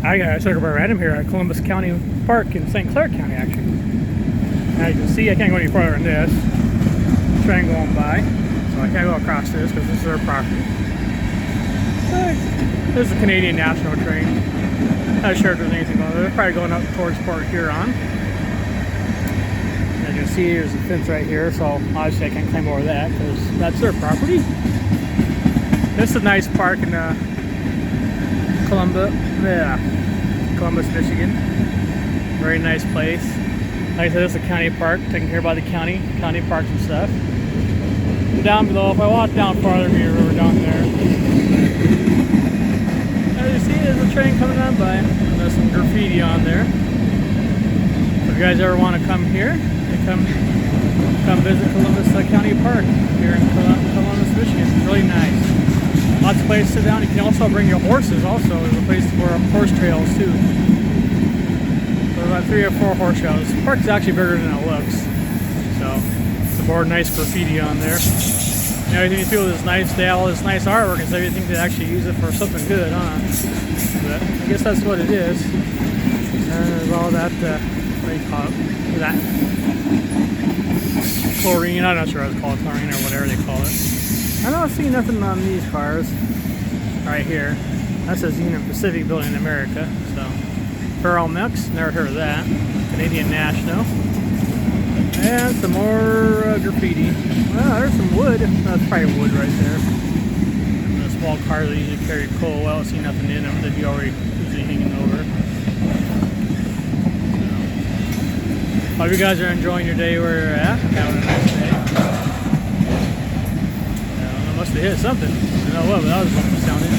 I got circle by random here at Columbus County Park in St. Clair County, actually. As you can see, I can't go any farther than this. Train going by, so I can't go across this because this is their property. This is a Canadian National train. Not sure if there's anything going on. They're probably going up towards Port Huron. As you can see, there's a fence right here, so obviously I can't climb over that because that's their property. This is a nice park in Columbus, Michigan. Very nice place. Like I said, this is a county park, taken care of by the county parks and stuff. And down below, if I walk down farther, there's a river down there. As you see, there's a train coming on by. There's some graffiti on there. So if you guys ever want to come here, come visit Columbus County Park here in Columbus, Michigan. It's really nice. Lots of places to sit down. You can also bring your horses. Also, there's a place for horse trails too. So about 3 or 4 horse trails. The park's actually bigger than it looks. So some more nice graffiti on there. And everything you feel is nice. They have all this nice artwork, and so you think they actually use it for something good, huh? But I guess that's what it is. And there's all that. What do you call it? That chlorine. I'm not sure what it's called, chlorine or whatever they call it. I don't see nothing on these cars right here. That says Union Pacific Building in America. So Pearl Mix, never heard of that. Canadian National. And some more graffiti. Well, there's some wood. That's probably wood right there. And the small cars that usually carry coal. I don't see nothing in them. They'd be already usually hanging over. So, hope you guys are enjoying your day where you're at. Having a nice day. Must have hit something. I don't know what, but that was bumpy sounding.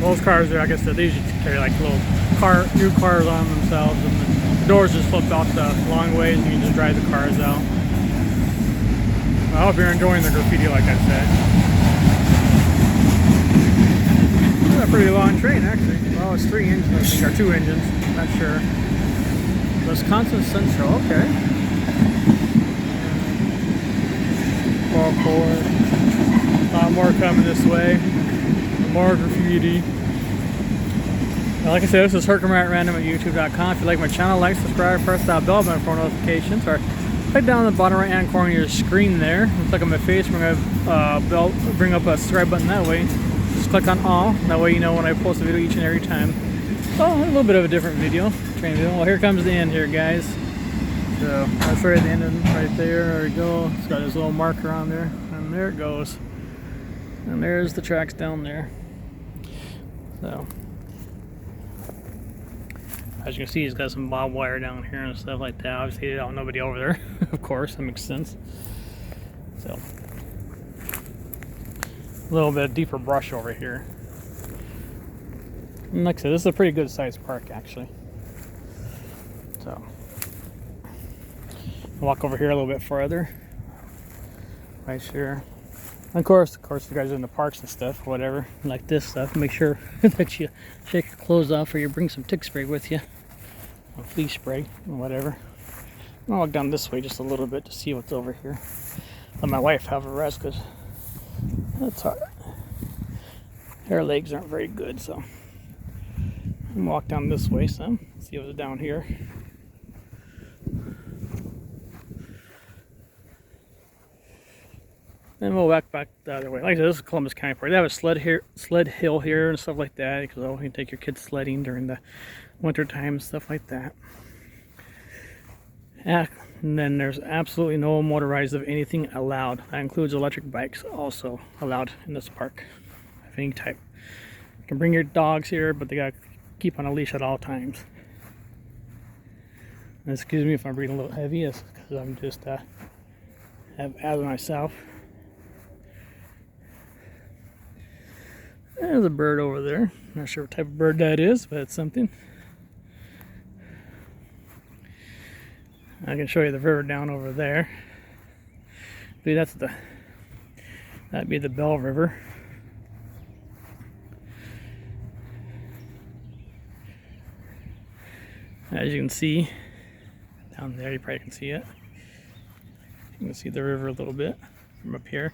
Those cars are, I guess, they usually carry like little new cars on themselves, and the doors just flip out the long ways, and you can just drive the cars out. I hope you're enjoying the graffiti, like I said. It's a pretty long train, actually. Well, it's 3 engines, I think, or 2 engines. I'm not sure. Wisconsin Central, okay. 4. A lot more coming this way. More graffiti. Like I said, this is HercomRandom at YouTube.com. If you like my channel, like, subscribe, press that bell button for notifications. Or right down in the bottom right hand corner of your screen there, click on my face, bring up a subscribe button that way. Just click on all. That way you know when I post a video each and every time. Oh, a little bit of a different video. Train video. Well, here comes the end here, guys. So that's right at the end of right there. There we go. It's got his little marker on there, and there it goes. And there's the tracks down there. So as you can see, he's got some barbed wire down here and stuff like that. Obviously, they don't nobody over there. Of course, that makes sense. So a little bit deeper brush over here. And like I said, this is a pretty good sized park, actually. So walk over here a little bit further, right here. And of course, if you guys are in the parks and stuff, whatever, like this stuff, make sure that you shake your clothes off, or you bring some tick spray with you, or flea spray, or whatever. I'll walk down this way just a little bit to see what's over here. Let my wife have a rest because that's hard. Her legs aren't very good, so I'm gonna walk down this way some, see what's down here. Then we'll walk back the other way. Like I said, this is Columbus County Park. They have a sled hill here and stuff like that, because you can take your kids sledding during the winter time, stuff like that. And then there's absolutely no motorized of anything allowed. That includes electric bikes, also allowed in this park of any type. You can bring your dogs here, but they gotta keep on a leash at all times. And excuse me if I'm breathing a little heavy, it's because I'm just have asthma myself. There's a bird over there. Not sure what type of bird that is, but it's something. I can show you the river down over there. I believe that'd be the Belle River. As you can see down there, you probably can see it. You can see the river a little bit from up here.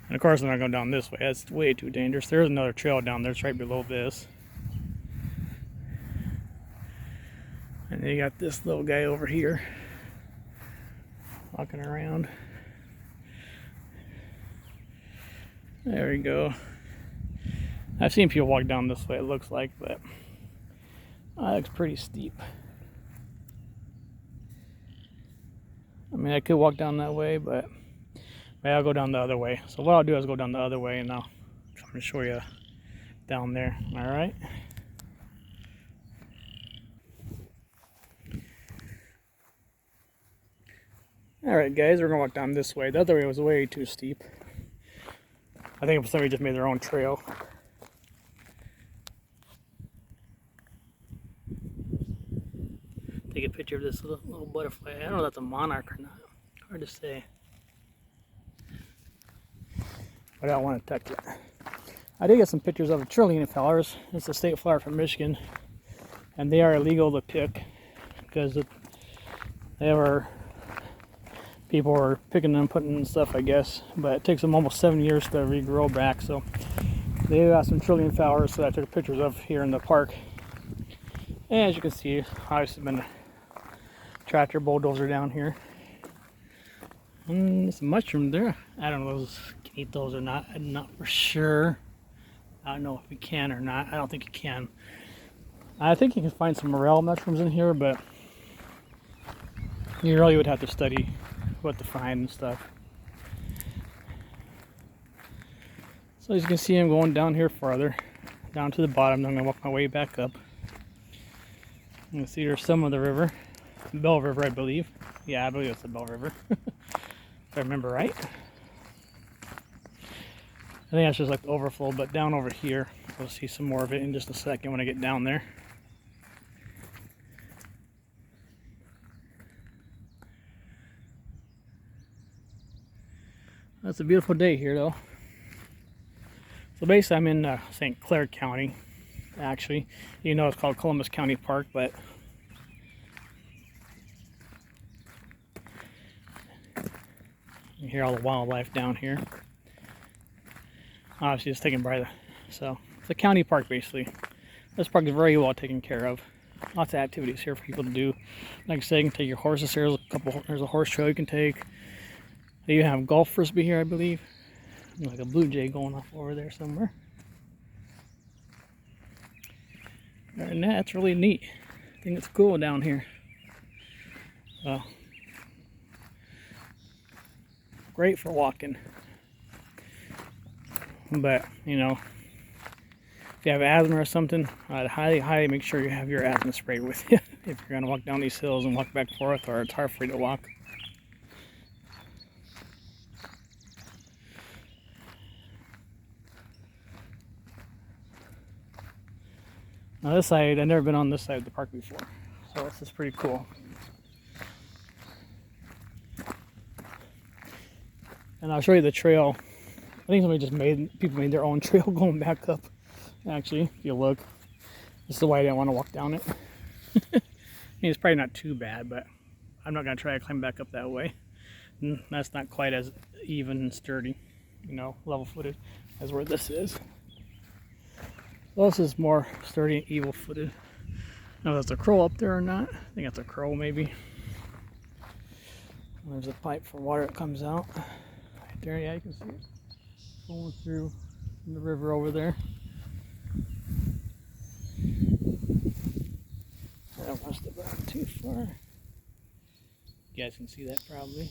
And of course, I'm not going down this way. That's way too dangerous. There's another trail down there. It's right below this. And then you got this little guy over here walking around. There we go. I've seen people walk down this way, it looks like, but it looks pretty steep. I mean, I could walk down that way, but maybe I'll go down the other way. So what I'll do is go down the other way, and I'm going to show you down there. All right. All right, guys, we're going to walk down this way. The other way was way too steep. I think somebody just made their own trail. Take a picture of this little butterfly. I don't know if that's a monarch or not. Hard to say. But I don't want to touch it. I did get some pictures of trillium flowers. It's a state flower from Michigan. And they are illegal to pick because people were picking them, putting them in stuff, I guess. But it takes them almost 7 years to regrow back. So they got some trillium flowers that I took pictures of here in the park. And as you can see, obviously been a tractor bulldozer down here. And some mushroom there. I don't know if you can eat those or not. I'm not for sure. I don't know if you can or not. I don't think you can. I think you can find some morel mushrooms in here, but you really would have to study what to find and stuff. So as you can see, I'm going down here farther, down to the bottom. I'm going to walk my way back up. You can see there's some of the river, Belle River, I believe. Yeah, I believe it's the Belle River, if I remember right. I think that's just like the overflow, but down over here, we'll see some more of it in just a second when I get down there. It's a beautiful day here, though. So basically, I'm in St. Clair County, actually. You know, it's called Columbus County Park, but you hear all the wildlife down here. Obviously, it's taken by so it's a county park, basically. This park is very well taken care of. Lots of activities here for people to do. Like I said, you can take your horses here. There's a horse trail you can take. They even have golf frisbee here, I believe. Like a blue jay going off over there somewhere. And that's really neat. I think it's cool down here. Great for walking. But, you know, if you have asthma or something, I'd highly make sure you have your asthma spray with you if you're going to walk down these hills and walk back and forth, or it's hard for you to walk. Now this side, I've never been on this side of the park before, so this is pretty cool. And I'll show you the trail. I think people made their own trail going back up. Actually, if you look, this is why I didn't want to walk down it. I mean, it's probably not too bad, but I'm not going to try to climb back up that way. And that's not quite as even and sturdy, you know, level-footed as where this is. Well, this is more sturdy and evil-footed. I don't know if that's a crow up there or not. I think that's a crow, maybe. And there's a pipe for water that comes out. Right there, yeah, you can see it. Going through the river over there. That must have gone too far. You guys can see that probably.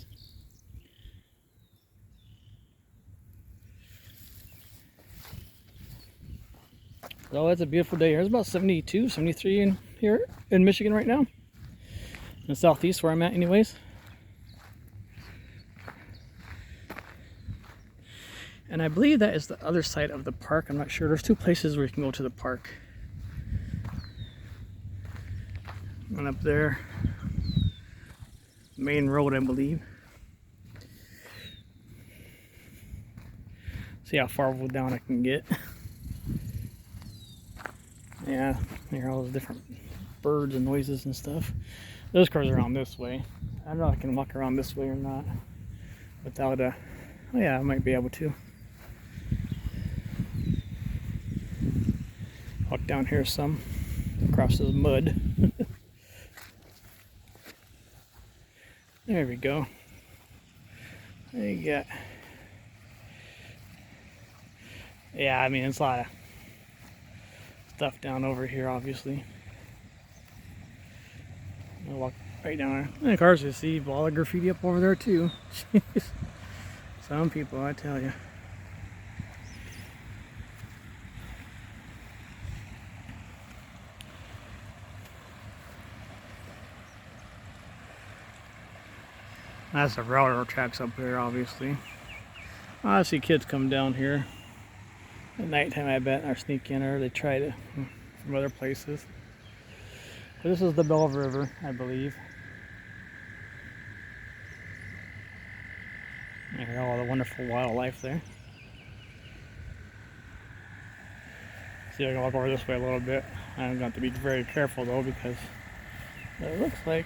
So it's a beautiful day here. It's about 72, 73 in here in Michigan right now. In the southeast where I'm at anyways. And I believe that is the other side of the park. I'm not sure. There's two places where you can go to the park. One up there. Main road, I believe. See how far down I can get. Yeah, you hear all those different birds and noises and stuff. Those cars are around this way. I don't know if I can walk around this way or not without a... Oh yeah, I might be able to. Walk down here some, across this mud. There we go. There you go. Yeah, I mean, it's a lot of stuff down over here, obviously. I'll walk right down there. And of course, you see all the graffiti up over there, too. Jeez. Some people, I tell you. That's the railroad tracks up there, obviously. I see kids come down here at nighttime, I bet, or sneak in, or they try to from other places. But this is the Belle River, I believe. You hear all the wonderful wildlife there. See if I can walk over this way a little bit. I'm going to be very careful though, because it looks like,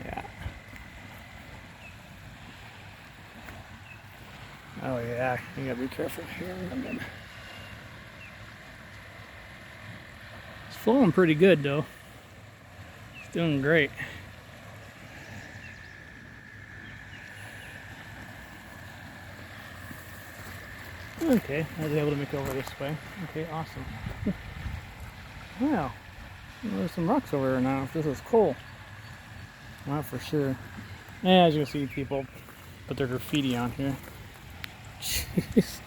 yeah. Oh yeah, you gotta be careful here. It's flowing pretty good though. It's doing great. Okay, I was able to make it over this way. Okay, awesome. Wow, there's some rocks over there now. This is cool. Not for sure. Yeah, as you can see, people put their graffiti on here. Jeez.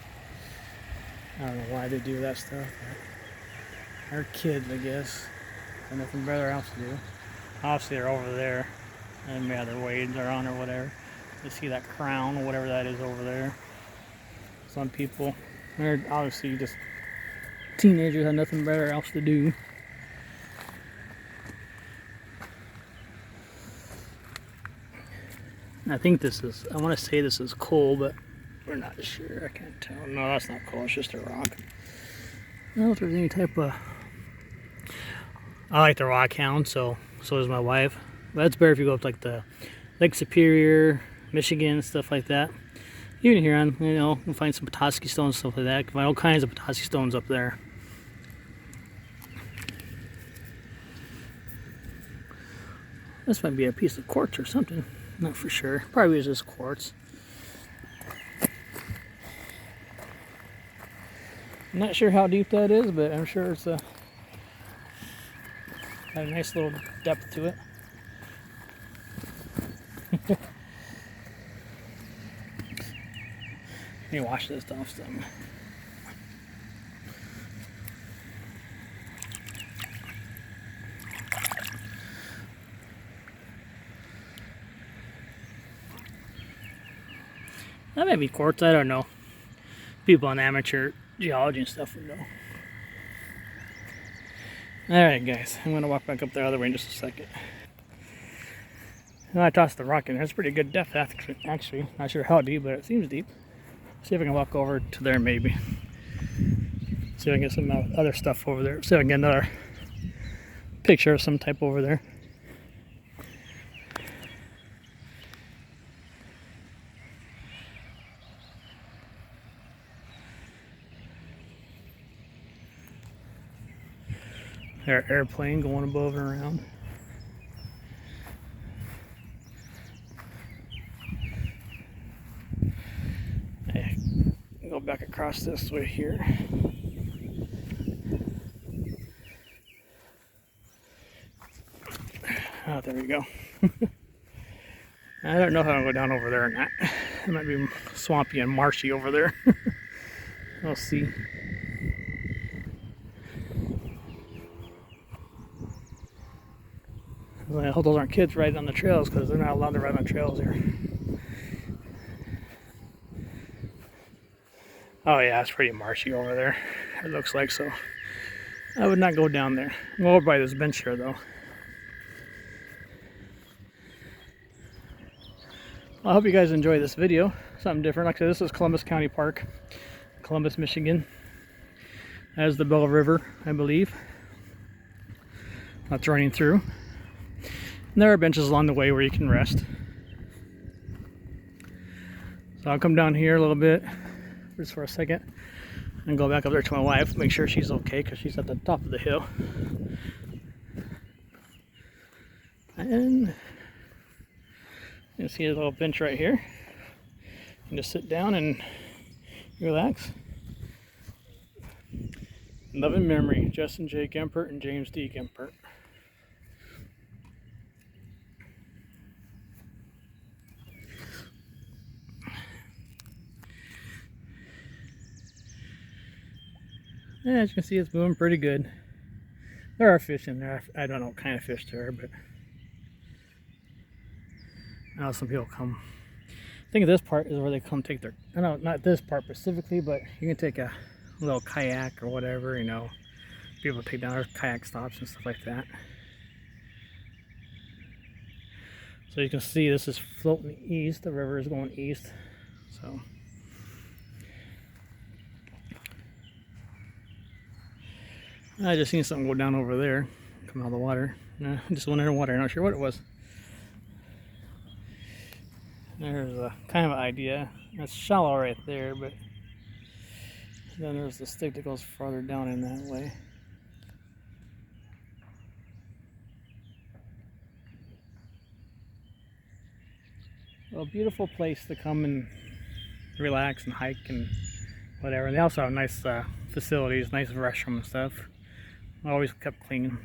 I don't know why they do that stuff. They're kids, I guess. Got nothing better else to do. Obviously, they're over there. And yeah, their wades are on or whatever. You see that crown or whatever that is over there. Some people, they're obviously just teenagers, have nothing better else to do. I think this is, I want to say this is coal, but we're not sure. I can't tell. No, that's not coal. It's just a rock. I don't know if there's any type of... I like the rock hound, so does my wife. But that's better if you go up like the Lake Superior, Michigan, stuff like that. Even here on, you know, you can find some Petoskey stones, stuff like that. You can find all kinds of Petoskey stones up there. This might be a piece of quartz or something. Not for sure. Probably is just quartz. I'm not sure how deep that is, but I'm sure it's got a nice little depth to it. Let me wash this off some. That may be quartz, I don't know. People on amateur geology and stuff would know. Alright guys, I'm going to walk back up the other way in just a second. And I tossed the rock in there. It's pretty good depth actually. Not sure how deep, but it seems deep. See if I can walk over to there maybe. See if I can get some other stuff over there. See if I can get another picture of some type over there. There's an airplane going above and around. Hey, go back across this way here. Oh, there we go. I don't know how to go down over there or not. It might be swampy and marshy over there. We'll see. I hope those aren't kids riding on the trails, because they're not allowed to ride on trails here. Oh yeah, it's pretty marshy over there. It looks like so. I would not go down there. I'm over by this bench here though. Well, I hope you guys enjoy this video. Something different. Like I said, this is Columbus County Park, Columbus, Michigan. That is the Belle River, I believe. That's running through. And there are benches along the way where you can rest. So I'll come down here a little bit, just for a second, and go back up there to my wife, make sure she's okay, because she's at the top of the hill. And You see a little bench right here. You can just sit down and relax. Love and memory, Justin J. Gempert and James D. Gempert. Yeah, as you can see, it's moving pretty good. There are fish in there. I don't know what kind of fish there are, but I know some people come. I think this part is where they come take their, I know not this part specifically, but you can take a little kayak or whatever, you know. People take down their kayak stops and stuff like that. So you can see this is floating east. The river is going east. So I just seen something go down over there, come out of the water. Just went in the water. I'm not sure what it was. There's a kind of idea. It's shallow right there, but then there's the stick that goes farther down in that way. Well, a beautiful place to come and relax and hike and whatever. And they also have nice facilities, nice restroom and stuff. Always kept clean.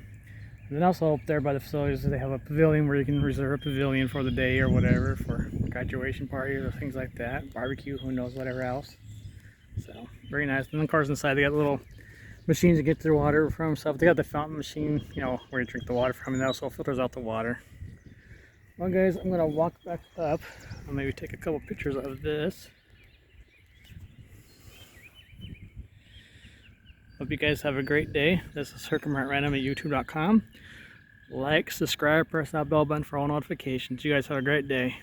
And then also up there by the facilities, they have a pavilion where you can reserve a pavilion for the day or whatever, for graduation parties or things like that. Barbecue, who knows, whatever else. So, very nice. And of course inside they got little machines to get their water from stuff. They got the fountain machine, you know, where you drink the water from, and that also filters out the water. Well guys, I'm gonna walk back up. I'll maybe take a couple pictures of this. Hope you guys have a great day. This is Random at YouTube.com. Like, subscribe, press that bell button for all notifications. You guys have a great day.